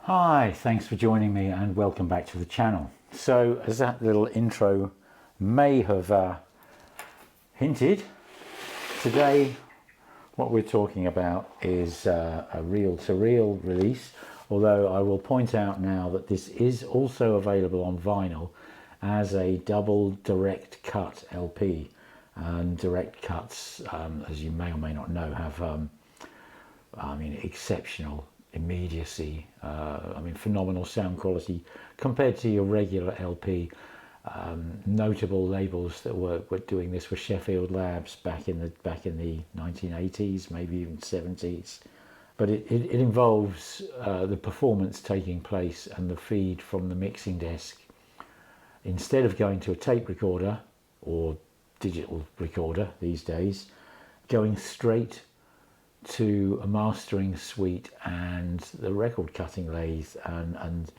Hi, thanks for joining me and welcome back to the channel. So, as that little intro may have hinted, today what we're talking about is a reel-to-reel release, although I will point out now that this is also available on vinyl as a double direct cut LP. And direct cuts, as you may or may not know, have exceptional immediacy, phenomenal sound quality compared to your regular LP. Notable labels that were doing this were Sheffield Labs back in the 1980s, maybe even 70s. But it involves the performance taking place and the feed from the mixing desk, instead of going to a tape recorder or digital recorder these days, going straight to a mastering suite and the record cutting lathe, and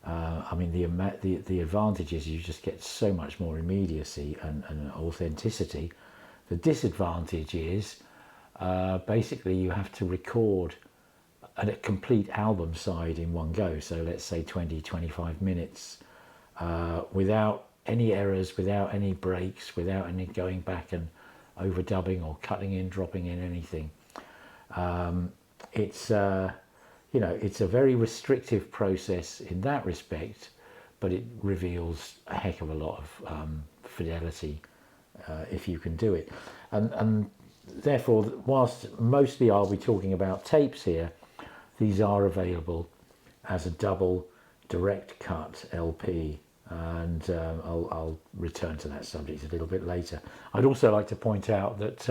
the advantage is you just get so much more immediacy and authenticity. The disadvantage is basically you have to record a complete album side in one go, so let's say 20-25 minutes without any errors, without any breaks, without any going back and overdubbing or cutting in, dropping in anything. It's a very restrictive process in that respect, but it reveals a heck of a lot of fidelity if you can do it. And therefore, whilst mostly I'll be talking about tapes here, these are available as a double direct cut LP, and I'll return to that subject a little bit later. I'd also like to point out that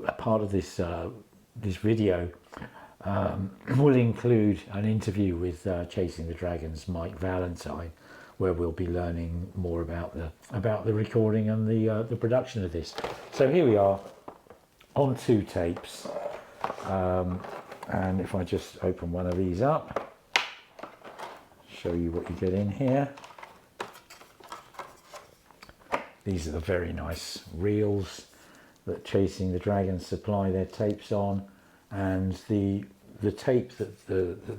a part of this video will include an interview with Chasing the Dragon's Mike Valentine, where we'll be learning more about the recording and the production of this. So here we are on 2 tapes, and if I just open one of these up, show you what you get in here. These are the very nice reels that Chasing the Dragon supply their tapes on, and the tape that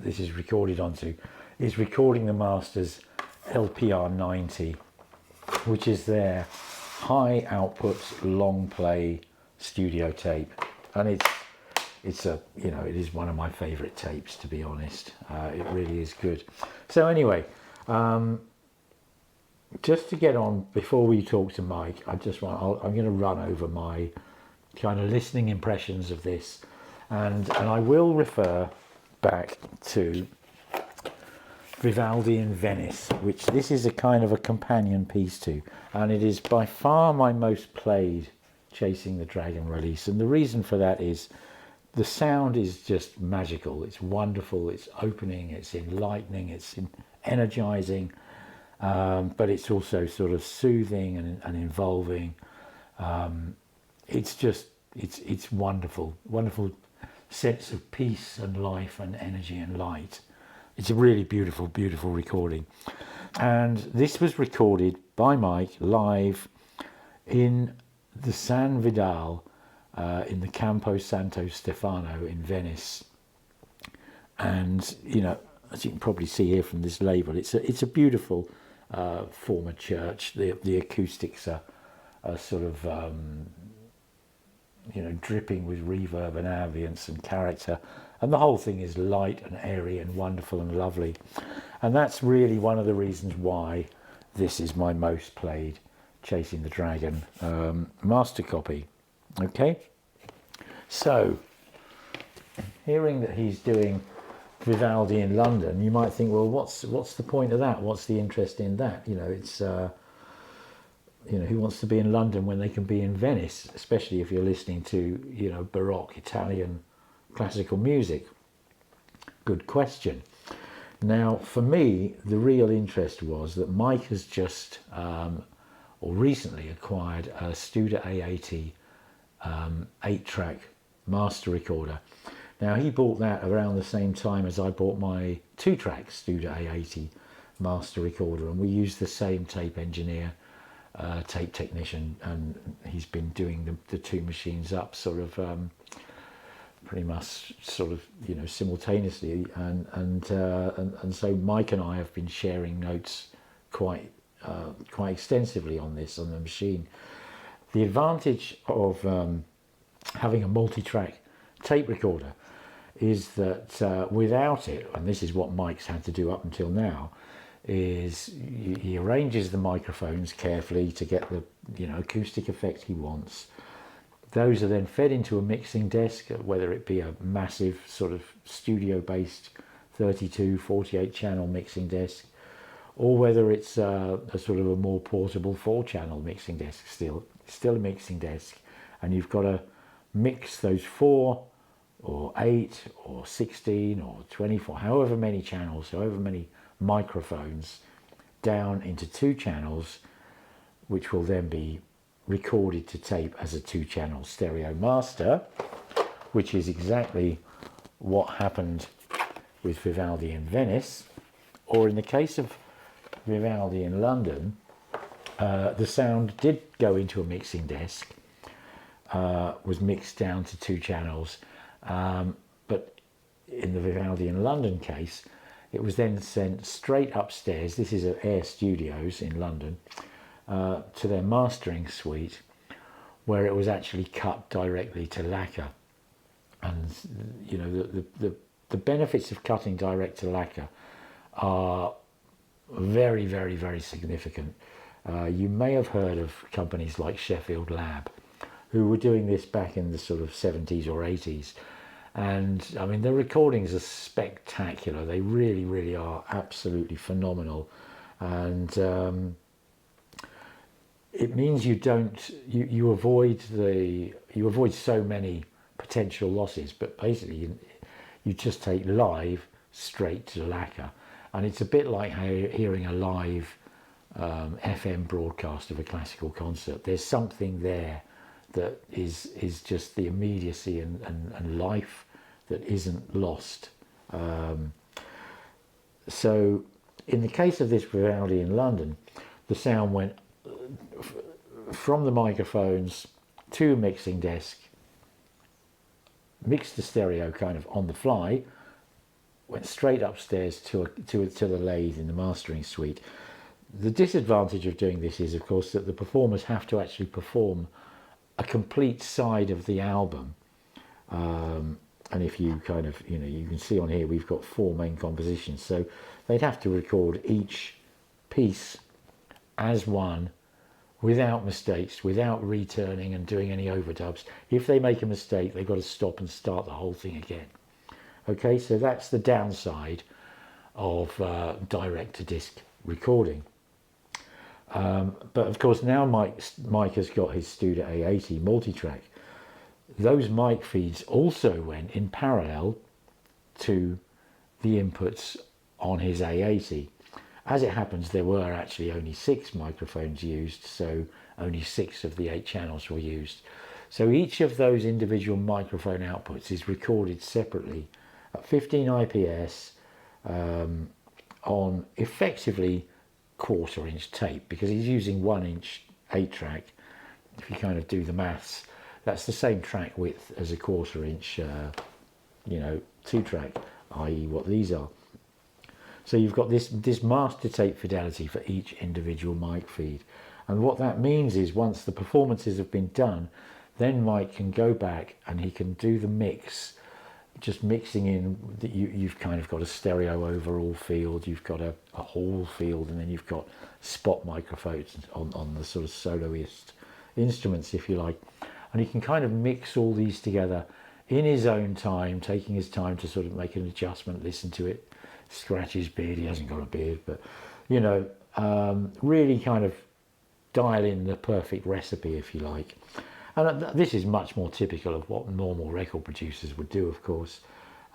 this is recorded onto is Recording the Masters LPR 90, which is their high output long play studio tape, and it is one of my favorite tapes, to be honest. It really is good. So anyway, just to get on, before we talk to Mike, I'm going to run over my kind of listening impressions of this, and I will refer back to Vivaldi in Venice, which this is a kind of a companion piece to, and it is by far my most played Chasing the Dragon release. And the reason for that is the sound is just magical. It's wonderful, it's opening, it's enlightening, it's energizing, but it's also sort of soothing and involving. It's wonderful sense of peace and life and energy and light. It's a really beautiful recording, and this was recorded by Mike live in the San Vidal in the Campo Santo Stefano in Venice. And as you can probably see here from this label, it's a beautiful former church. The acoustics are sort of dripping with reverb and ambience and character, and the whole thing is light and airy and wonderful and lovely. And that's really one of the reasons why this is my most played Chasing the Dragon master copy. Okay, so hearing that he's doing Vivaldi in London, you might think, well, what's the point of that? What's the interest in that? It's you know, who wants to be in London when they can be in Venice, especially if you're listening to, you know, Baroque Italian classical music? Good question. Now, for me, the real interest was that Mike has just, or recently acquired a Studer A80 8-track master recorder. Now, he bought that around the same time as I bought my 2-track Studer A80 master recorder, and we used the same tape engineer, tape technician, and he's been doing the two machines up sort of pretty much sort of, you know, simultaneously, and so Mike and I have been sharing notes quite extensively on the machine. The advantage of having a multi-track tape recorder is that without it, and this is what Mike's had to do up until now, is he arranges the microphones carefully to get the, you know, acoustic effect he wants. Those are then fed into a mixing desk, whether it be a massive sort of studio-based 32, 48 channel mixing desk, or whether it's a sort of a more portable 4-channel mixing desk, still a mixing desk, and you've got to mix those 4 or 8 or 16 or 24, however many channels, however many microphones, down into 2 channels, which will then be recorded to tape as a 2-channel stereo master, which is exactly what happened with Vivaldi in Venice, or in the case of Vivaldi in London, the sound did go into a mixing desk, was mixed down to 2 channels, but in the Vivaldi in London case, it was then sent straight upstairs. This is at Air Studios in London, to their mastering suite, where it was actually cut directly to lacquer. And you know, the benefits of cutting direct to lacquer are very, very, very significant. You may have heard of companies like Sheffield Lab, who were doing this back in the sort of 70s or 80s. And I mean, the recordings are spectacular. They really, really are absolutely phenomenal. And it means you avoid so many potential losses, but basically you just take live straight to lacquer. And it's a bit like hearing a live FM broadcast of a classical concert. There's something there that is just the immediacy and life that isn't lost. So in the case of this Vivaldi in London, the sound went from the microphones to a mixing desk, mixed the stereo kind of on the fly, went straight upstairs to the lathe in the mastering suite. The disadvantage of doing this is, of course, that the performers have to actually perform a complete side of the album. And if you kind of, you know, you can see on here, we've got 4 main compositions. So they'd have to record each piece as one, without mistakes, without returning and doing any overdubs. If they make a mistake, they've got to stop and start the whole thing again. Okay, so that's the downside of direct-to-disc recording. But of course, now Mike has got his Studer A80 multi-track. Those mic feeds also went in parallel to the inputs on his A80. As it happens, there were actually only 6 microphones used, so only 6 of the 8 channels were used. So each of those individual microphone outputs is recorded separately at 15 IPS on effectively 1/4-inch tape, because he's using 1-inch 8-track. If you kind of do the maths, that's the same track width as a 1/4-inch, 2-track, i.e. what these are. So you've got this master tape fidelity for each individual mic feed. And what that means is, once the performances have been done, then Mike can go back and he can do the mix, just mixing in that you've kind of got a stereo overall field, you've got a hall field, and then you've got spot microphones on the sort of soloist instruments, if you like. And he can kind of mix all these together in his own time, taking his time to sort of make an adjustment, listen to it, scratch his beard. He hasn't got a beard, but, you know, really kind of dial in the perfect recipe, if you like. And this is much more typical of what normal record producers would do, of course.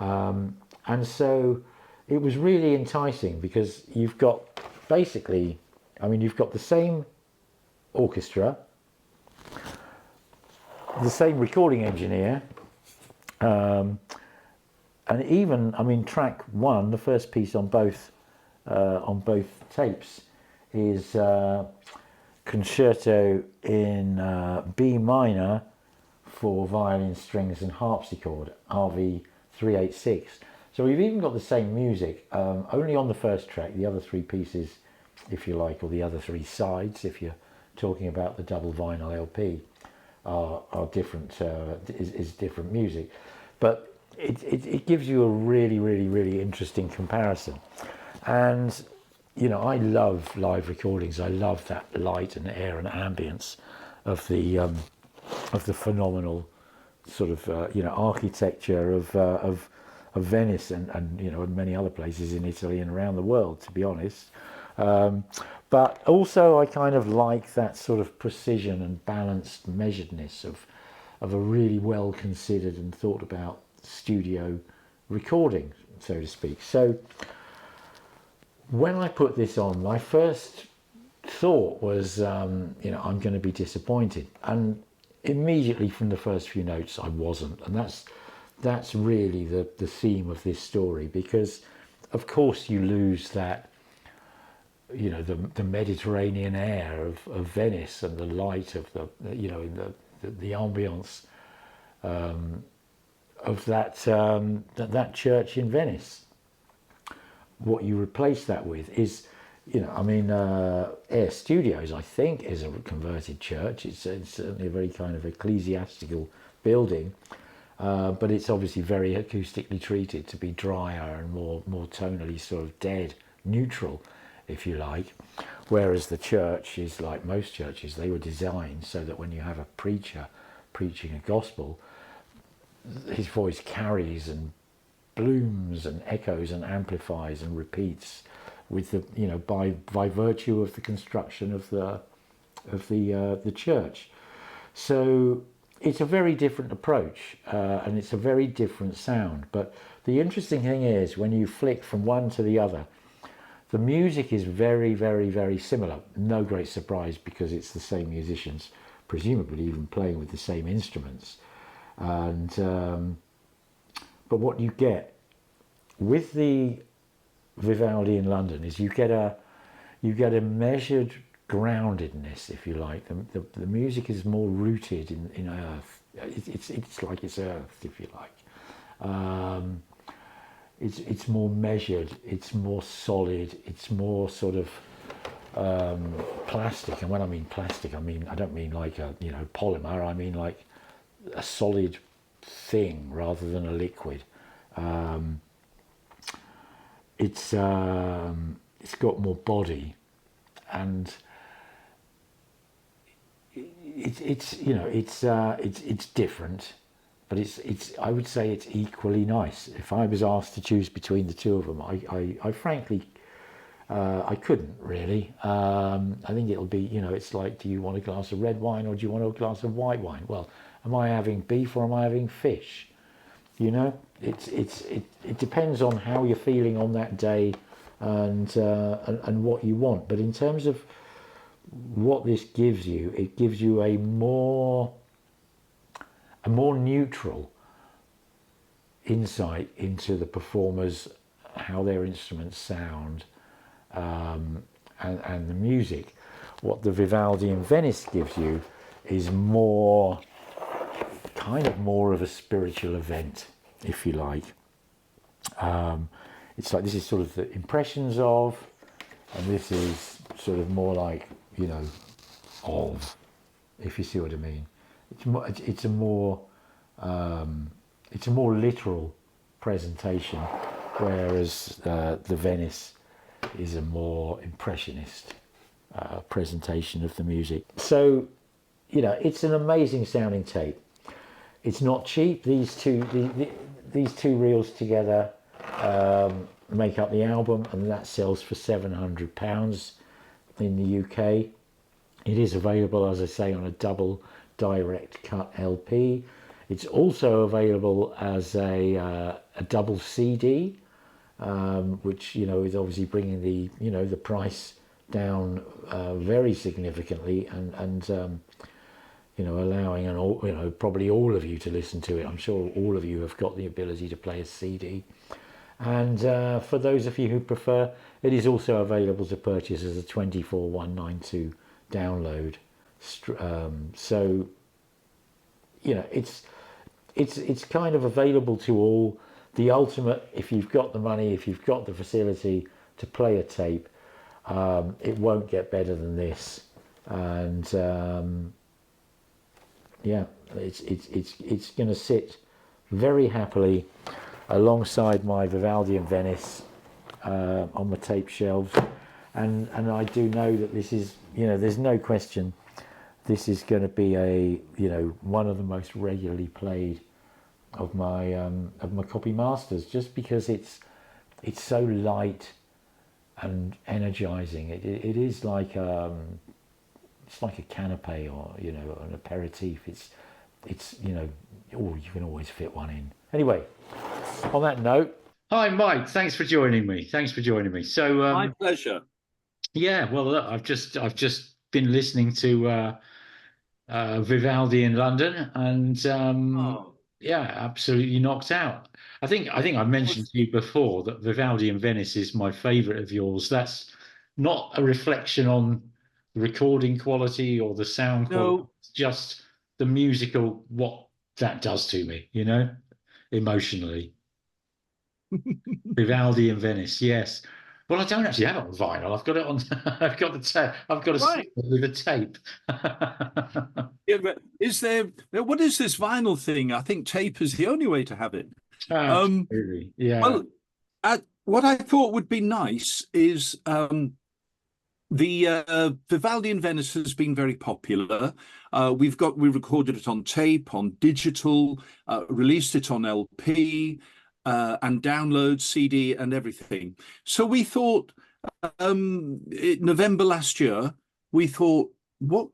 And so it was really enticing because you've got basically, I mean, you've got the same orchestra, the same recording engineer, and even, I mean, track one, the first piece on both tapes is Concerto in B minor for violin, strings and harpsichord, RV 386. So we've even got the same music, only on the first track. The other three pieces, if you like, or the other three sides, if you're talking about the double vinyl LP, are different, is different music. But it gives you a really, really, really interesting comparison. And, you know, I love live recordings. I love that light and air and ambience of the phenomenal sort of, you know, architecture of Venice and, you know, and many other places in Italy and around the world, to be honest. But also I kind of like that sort of precision and balanced measuredness of a really well considered and thought about studio recording, so to speak. So when I put this on, my first thought was, you know, I'm going to be disappointed. And immediately from the first few notes, I wasn't. And that's really the theme of this story, because of course you lose that, you know, the Mediterranean air of Venice and the light of the, you know, in the ambience of that church in Venice. What you replace that with is, you know, I mean, Air Studios, I think, is a converted church. It's certainly a very kind of ecclesiastical building, but it's obviously very acoustically treated to be drier and more tonally sort of dead, neutral, if you like. Whereas the church is like most churches, they were designed so that when you have a preacher preaching a gospel, his voice carries and blooms and echoes and amplifies and repeats with the, you know, by virtue of the construction of the church. So it's a very different approach, and it's a very different sound. But the interesting thing is, when you flick from one to the other, the music is very, very, very similar. No great surprise, because it's the same musicians, presumably even playing with the same instruments. And but what you get with the Vivaldi in London is you get a measured groundedness, if you like. The music is more rooted in earth. It's like it's earth, if you like. It's more measured. It's more solid. It's more sort of plastic. And when I mean plastic, I don't mean like a, you know, polymer. I mean like a solid thing rather than a liquid. It's got more body, and it's you know, it's different, but it's I would say it's equally nice. If I was asked to choose between the two of them, I frankly I couldn't really. I think it'll be, you know, it's like, do you want a glass of red wine or do you want a glass of white wine? Well, am I having beef or am I having fish? You know, it depends on how you're feeling on that day and what you want. But in terms of what this gives you, it gives you a more neutral insight into the performers, how their instruments sound, and the music. What the Vivaldi in Venice gives you is more of a spiritual event, if you like. It's like, this is sort of the impressions of, and this is sort of more like, you know, of, if you see what I mean. It's a more literal presentation, whereas the Venice is a more impressionist presentation of the music. So, you know, it's an amazing sounding tape. It's not cheap. These two reels together make up the album, and that sells for £700 in the UK. It is available, as I say, on a double direct cut LP. It's also available as a double CD, which is obviously bringing the price down very significantly, and allowing probably all of you to listen to it. I'm sure all of you have got the ability to play a CD. And for those of you who prefer, it is also available to purchase as a 24192 download. So it's kind of available to all. The ultimate, if you've got the money, if you've got the facility to play a tape, it won't get better than this. And it's going to sit very happily alongside my Vivaldi in Venice on the tape shelves, and I do know that this is, there's no question, this is going to be one of the most regularly played of my copy masters, just because it's so light and energizing. It is like it's like a canapé or an aperitif. It's you can always fit one in. Anyway, on that note, hi Mike, thanks for joining me. So my pleasure. Yeah, well, look, I've just been listening to Vivaldi in London, and yeah, absolutely knocked out. I think I mentioned to you before that Vivaldi in Venice is my favourite of yours. That's not a reflection on the recording quality or the sound quality. No. It's just the musical, what that does to me, emotionally. Vivaldi in Venice, yes. Well, I don't actually have it on vinyl. I've got it on. I've got the tape. I've got a Right. with a tape. Yeah, but what is this vinyl thing? I think tape is the only way to have it. Absolutely, yeah. Well, what I thought would be nice is the Vivaldi in Venice has been very popular. We recorded it on tape, on digital, released it on LP, and download CD and everything. So we thought, November last year, we thought, what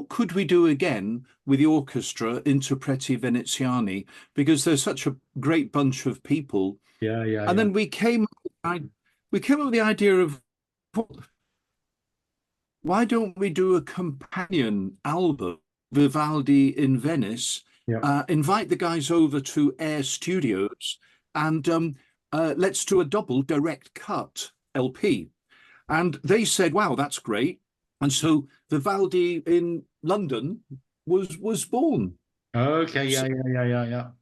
could we do again with the orchestra Interpreti Veneziani, because there's such a great bunch of people. And then we came up with the idea of, why don't we do a companion album, Vivaldi in Venice, invite the guys over to Air Studios, and let's do a double direct cut LP. And they said, wow, that's great. And so Vivaldi in London was born. Okay,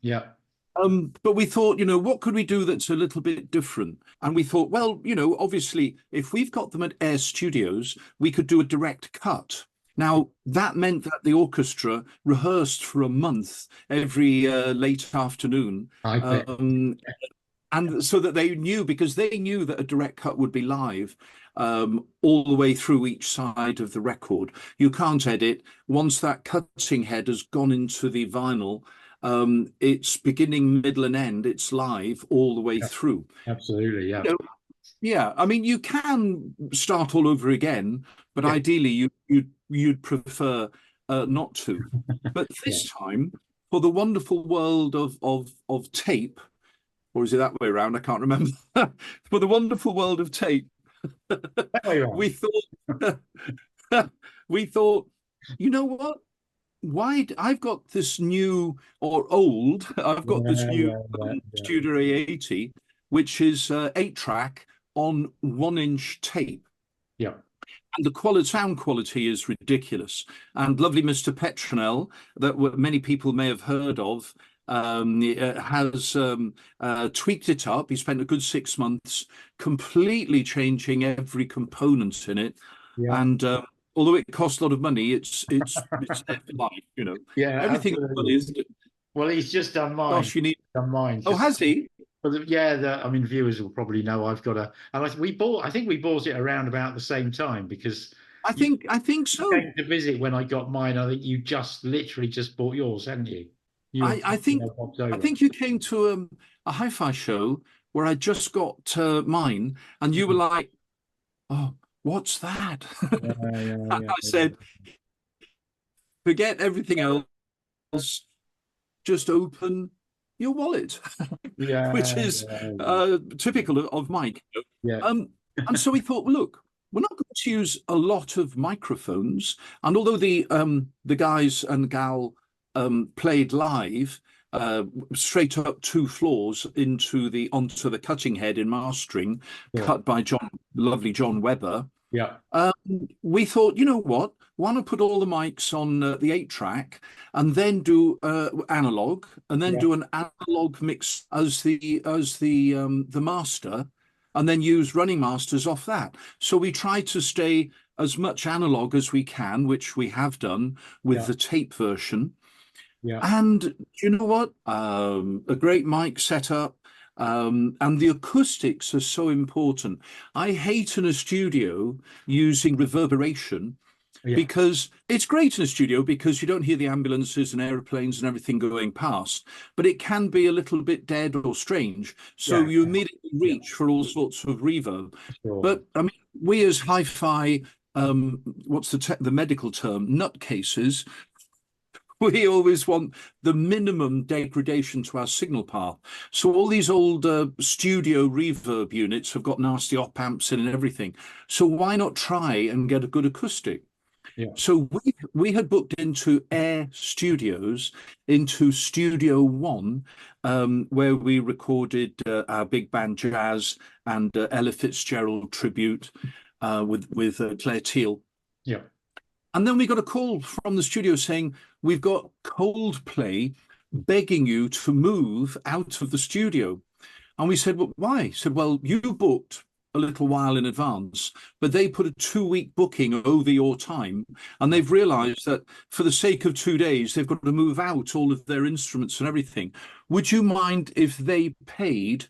yeah. But we thought, what could we do that's a little bit different? And we thought, well, obviously, if we've got them at Air Studios, we could do a direct cut. Now, that meant that the orchestra rehearsed for a month every late afternoon. And so that they knew, because they knew that a direct cut would be live all the way through each side of the record. You can't edit. Once that cutting head has gone into the vinyl, it's beginning, middle, and end. It's live all the way through. Absolutely, yeah. Yeah, I mean, you can start all over again, but ideally you'd prefer not to. But this time, for the wonderful world of tape, or is it that way around? I can't remember. For the wonderful world of tape, we thought, you know what? I've got this new I've got this new Studio A80, which is 8-track on 1-inch tape. Yeah. And the sound quality is ridiculous. And lovely Mr. Petronell, that many people may have heard of, has tweaked it up. He spent a good 6 months completely changing every component in it. Yeah. And although it costs a lot of money, it's there for life, Yeah, everything is. Well, he's just done mine. Gosh, you need done mine. Oh, has he? But I mean, viewers will probably know I've got I think we bought it around about the same time, because I think so. You came to visit when I got mine. I think you literally just bought yours, hadn't you? I think you came to a hi-fi show where I just got mine, and you were like, "Oh, what's that?" And I said, forget everything else, just open your wallet, which Yeah, is typical of Mike. yeah, And so we thought, well, look, we're not going to use a lot of microphones. And although the guys and gal played live straight up 2 floors onto the cutting head in mastering, sure. cut by lovely John Webber, Yeah, we thought, you know what? Why not put all the mics on the 8 track and then do analog, and then yeah, do an analog mix as the master, and then use running masters off that. So we try to stay as much analog as we can, which we have done with yeah, the tape version. yeah, And you know what? A great mic setup. And the acoustics are so important. I hate in a studio using reverberation, yeah, because it's great in a studio because you don't hear the ambulances and airplanes and everything going past, but it can be a little bit dead or strange. So yeah, you immediately yeah, reach for all sorts of reverb. sure. But I mean, we as hi-fi, what's the medical term, nutcases, we always want the minimum degradation to our signal path. So all these old studio reverb units have got nasty op amps in and everything. So why not try and get a good acoustic? Yeah, So we had booked into Air Studios, into Studio One, where we recorded our big band jazz and Ella Fitzgerald tribute with Claire Teal. yeah, And then we got a call from the studio saying, we've got Coldplay begging you to move out of the studio. And we said, well, why? He said, well, you booked a little while in advance, but they put a 2-week booking over your time. And they've realized that for the sake of 2 days, they've got to move out all of their instruments and everything. Would you mind if they paid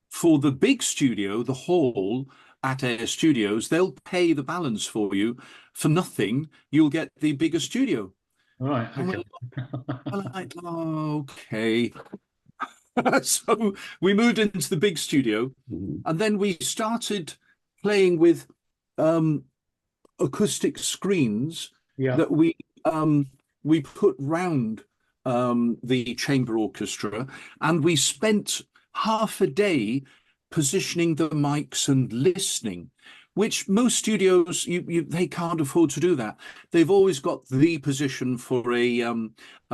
for the big studio, the hall at Air Studios? They'll pay the balance for you for nothing. You'll get the bigger studio. all right, And okay. we're like, oh, okay. So we moved into the big studio, and then we started playing with acoustic screens Yeah, that we put round the chamber orchestra, and we spent half a day positioning the mics and listening, which most studios they can't afford to do that. They've always got the position for a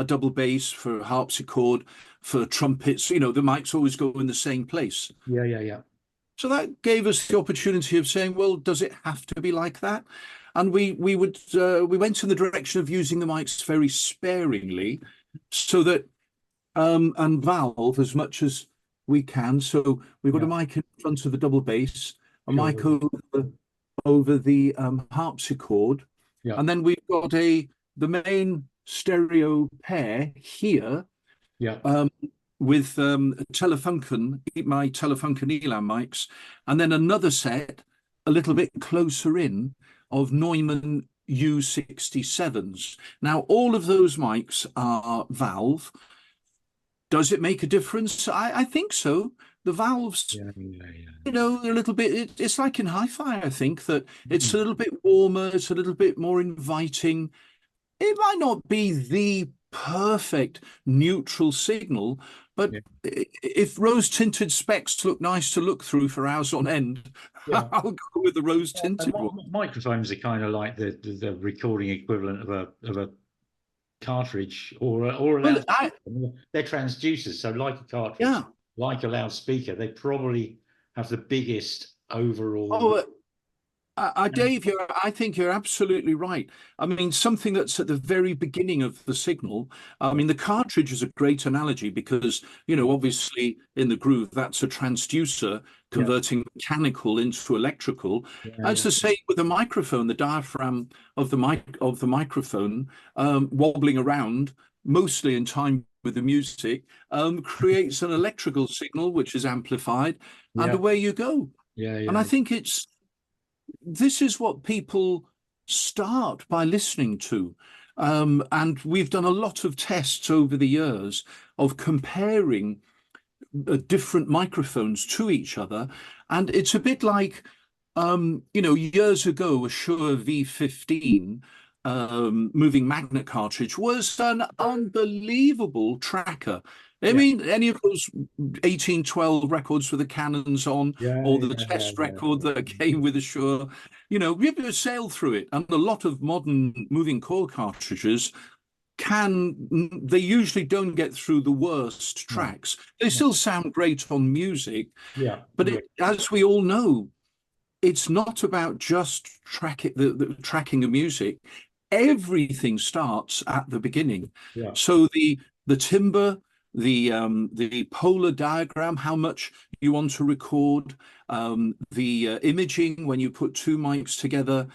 double bass, for harpsichord, for trumpets. You know, the mics always go in the same place. yeah, yeah, yeah, So that gave us the opportunity of saying, well, does it have to be like that? And we went in the direction of using the mics very sparingly, so that and valve as much as we can. So we've got a yeah, mic in front of the double bass, a sure. mic over the harpsichord, Yeah, and then we've got the main stereo pair here, yeah, um, with Telefunken, my Telefunken Elam mics, and then another set a little bit closer in of Neumann U67s. Now, all of those mics are valve. Does it make a difference? I think so. The valves, yeah, yeah, yeah. you know, they're a little bit, it's like in hi-fi, I think, that it's a Mm, little bit warmer, it's a little bit more inviting. It might not be the perfect neutral signal, but yeah, if rose-tinted specs look nice to look through for hours on end, yeah. I'll go with the And rose-tinted one. microphones are kind of like the recording equivalent of a cartridge or a Well, loudspeaker. They're transducers, so like a cartridge, yeah. like a loudspeaker, they probably have the biggest overall. Oh, Dave, I think you're absolutely right. I mean, something that's at the very beginning of the signal. I Yeah, mean, the cartridge is a great analogy because, you know, obviously in the groove, that's a transducer yeah, converting mechanical into electrical. yeah, It's yeah, the same with the microphone. The diaphragm of the microphone wobbling around, mostly in time with the music, creates an electrical signal which is amplified, and yeah, away you go. yeah, And I yeah, think this is what people start by listening to. And we've done a lot of tests over the years of comparing different microphones to each other. And it's a bit like, you know, years ago, a Shure V15 moving magnet cartridge was an unbelievable tracker. I Yeah. mean, any of those 1812 records with the cannons on, Yeah, or the yeah, test yeah. record that came with the Shure, we have to sail through it. And a lot of modern moving core cartridges they usually don't get through the worst No, tracks. They no. still sound great on music, Yeah, but yeah, as we all know, it's not about just the tracking of music. Everything starts at the beginning. yeah, So the timbre, the polar diagram, how much you want to record, the imaging when you put two mics together,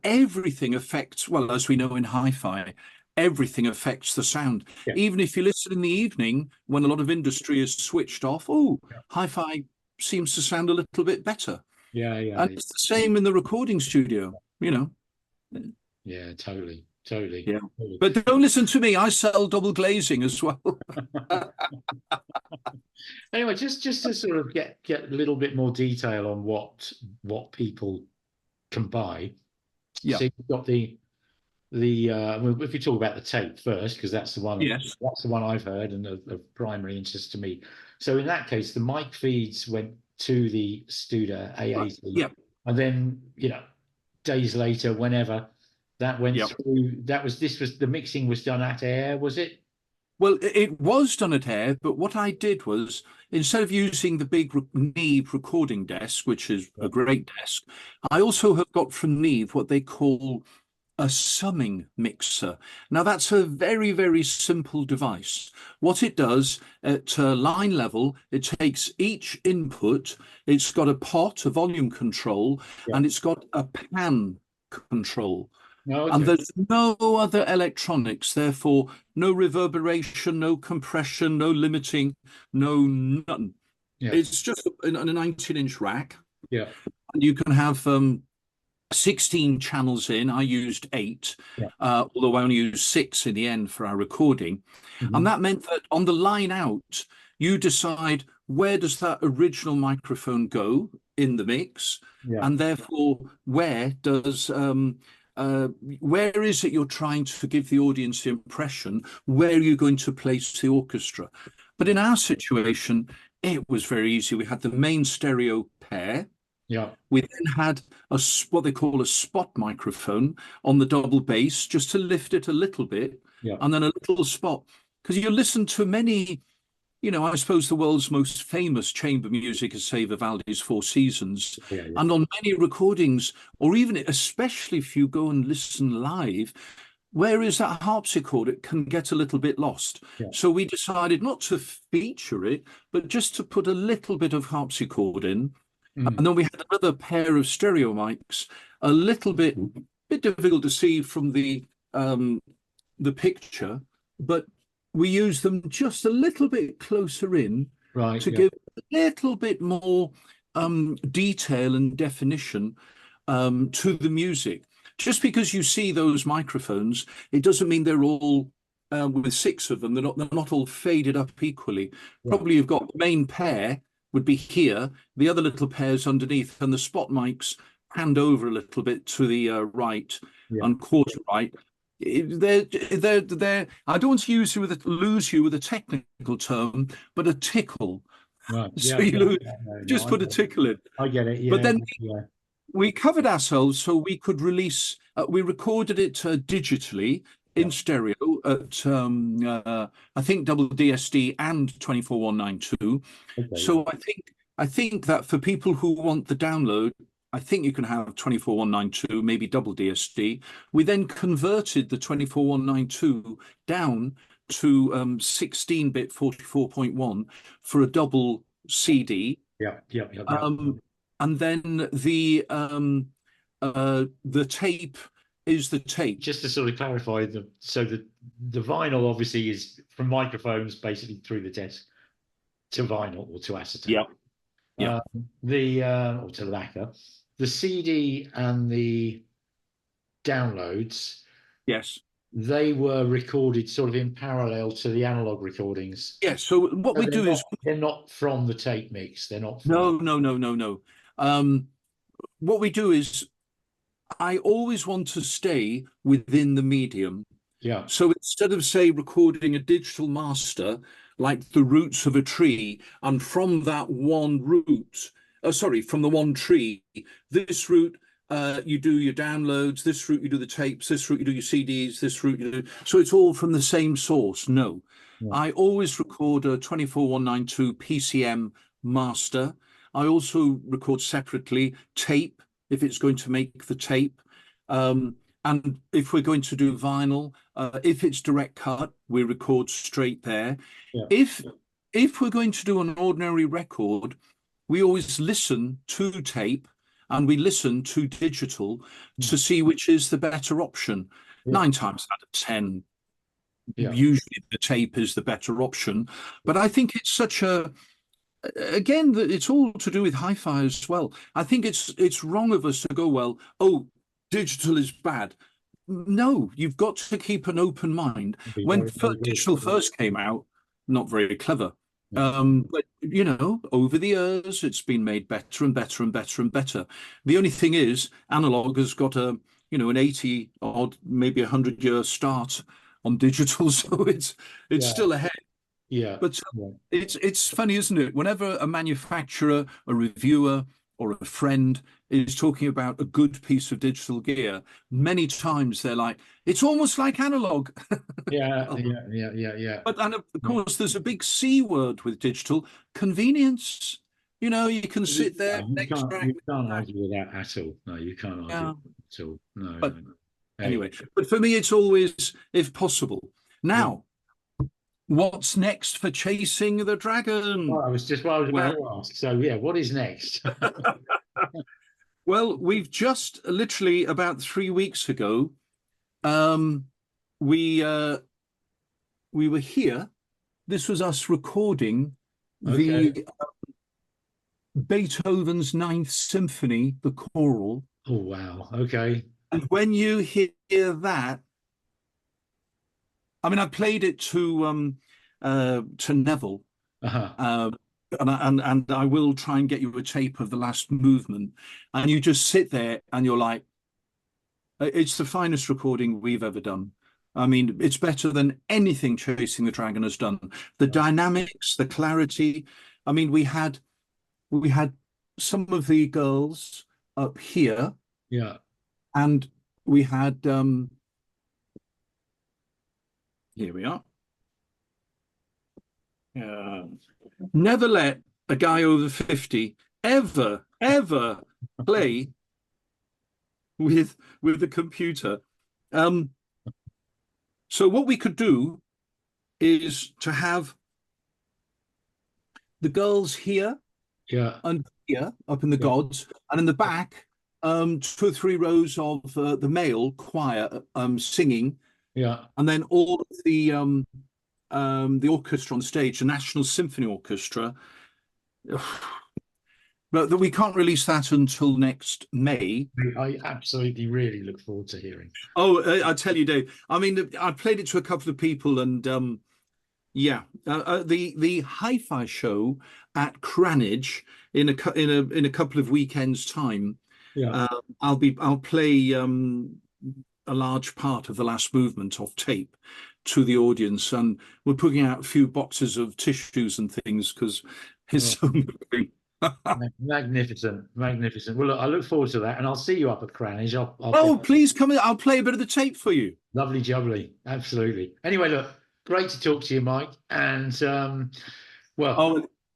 everything affects. Well, as we know in hi-fi, everything affects the sound. yeah, Even if you listen in the evening when a lot of industry is switched off, oh, yeah, hi-fi seems to sound a little bit better. yeah, yeah, And it's the same in the recording studio. yeah, totally, totally, Yeah. totally. But don't listen to me. I sell double glazing as well. Anyway, just to sort of get a little bit more detail on what people can buy. Yeah. So you've got well, if we talk about the tape first, because Yes. that's the one I've heard and of primary interest to me. So in that case, the mic feeds went to the Studer Right. A80, Yeah. and then days later, whenever that went Yeah. through, this was the mixing was done at air, was it? Well, it was done at Air, but what I did was instead of using the big Neve recording desk, which is Yeah, a great desk, I also have got from Neve what they call a summing mixer. Now, that's a very, very simple device. What it does at line level, it takes each input, it's got a pot, a volume control, yeah. and it's got a pan control. Oh, And okay. there's no other electronics, therefore, no reverberation, no compression, no limiting, no none. Yeah, It's just a 19-inch rack. yeah, And you can have 16 channels in. I used 8, yeah. although I only used 6 in the end for our recording. And Hmm. that meant that on the line out, you decide where does that original microphone go in the mix, Yeah. and therefore where is it you're trying to give the audience the impression? Where are you going to place the orchestra? But in our situation, it was very easy. We had the main stereo pair. Yeah, We then had what they call a spot microphone on the double bass, just to lift it a little bit, yeah, and then a little spot. Because you listen to many, I suppose the world's most famous chamber music is, say, Vivaldi's Four Seasons. yeah, yeah, And on many recordings, or even especially if you go and listen live, where is that harpsichord? It can get a little bit lost. yeah. So we decided not to feature it, but just to put a little bit of harpsichord in. Mm. And then we had another pair of stereo mics, a little bit difficult to see from the picture, but we used them just a little bit closer in Right. to Yeah. give a little bit more detail and definition to the music. Just because you see those microphones, it doesn't mean they're all with 6 of them. They're not all faded up equally. Right. Probably you've got the main pair would be here, the other little pairs underneath, and the spot mics hand over a little bit to the right Yeah. and quarter right. They're. I don't want to lose you with a technical term, but a tickle. Right. So Yeah. you Yeah. lose, Yeah. No, no, just put a tickle in. I get it. But Yeah. then Yeah. we covered ourselves so we could release. We recorded it digitally Yeah. in stereo at I think double DSD and 24192. Okay. Yeah. So I think that for people who want the download, I think you can have 24192, maybe double DSD. We then converted the 24192 down to 16-bit 44.1 for a double CD. Yeah. Yeah. Yeah. Yeah. Um, and then the tape is the tape. Just to sort of clarify, the vinyl obviously is from microphones basically through the desk to vinyl or to acetate. Yeah, yeah, Or to lacquer. The CD and the downloads, yes. they were recorded sort of in parallel to the analog recordings. Yes. So what So we do is they're not from the tape mix. They're not from. no. What we do is I always want to stay within the medium. Yeah. So instead of, say, recording a digital master like the roots of a tree, and from that one root, from the one tree, this root you do your downloads, this route you do the tapes, this route you do your CDs, this route you do. So it's all from the same source. No, Yeah. I always record a 24192 PCM master. I also record separately tape if it's going to make the tape. And if we're going to do vinyl, if it's direct cut, we record straight there. Yeah. If we're going to do an ordinary record, we always listen to tape and we listen to digital to see which is the better option. Yeah. 9 times out of 10, Yeah. usually the tape is the better option. But I think it's such a, again, it's all to do with hi-fi as well. I think it's wrong of us to go, well, oh, digital is bad. No, you've got to keep an open mind. When digital first came out, not very clever. But you know, over the years, it's been made better and better and better and better. The only thing is, analog has got a, you know, an 80 odd, maybe 100-year start on digital, so it's still ahead. Yeah. But it's funny, isn't it? Whenever a manufacturer, a reviewer, or a friend is talking about a good piece of digital gear, many times they're like, it's almost like analog. Yeah. But and of course, there's a big C word with digital: convenience. You know, you can sit there. You can't argue with that at all. No, you can't argue at all. No. But anyway, but for me, it's always, if possible. Now, what's next for Chasing the Dragon? Well, I was about to ask. So yeah, what is next? Well, we've just literally about 3 weeks ago, we were here. This was us recording the Beethoven's Ninth Symphony, the choral. Oh wow! Okay. And when you hear that, I mean, I played it to Neville, and I will try and get you a tape of the last movement, and you just sit there and you're like, it's the finest recording we've ever done. I mean, it's better than anything Chasing the Dragon has done. The dynamics, the clarity. I mean, we had some of the girls up here. Yeah. And we had here we are. Never let a guy over 50 ever play with the computer. So what we could do is to have the girls here and here up in the gods, and in the back 2 or 3 rows of the male choir singing, and then all of the orchestra on stage, the National Symphony Orchestra. But we can't release that until next May. I absolutely really look forward to hearing. Oh, I tell you, Dave. I mean, I played it to a couple of people, and the hi-fi show at Cranage in a couple of weekends' time. I'll play a large part of the last movement off tape to the audience, and we're putting out a few boxes of tissues and things because it's so moving. Magnificent. Well, look, I look forward to that, and I'll see you up at Cranage. Please come in. I'll play a bit of the tape for you. Lovely jubbly, absolutely. Anyway, look, great to talk to you, Mike, and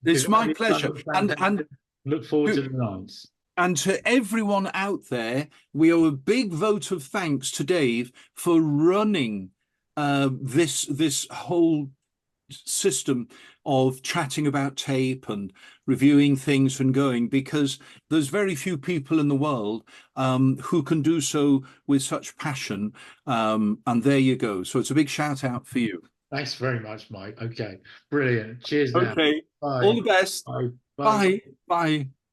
it's my pleasure, and look forward to the nights. And to everyone out there, we owe a big vote of thanks to Dave for running this whole system of chatting about tape and reviewing things and going, because there's very few people in the world who can do so with such passion. And there you go. So it's a big shout out for you. Thanks very much, Mike. Okay, brilliant. Cheers now. Okay, bye. All the best. Bye. Bye. Bye.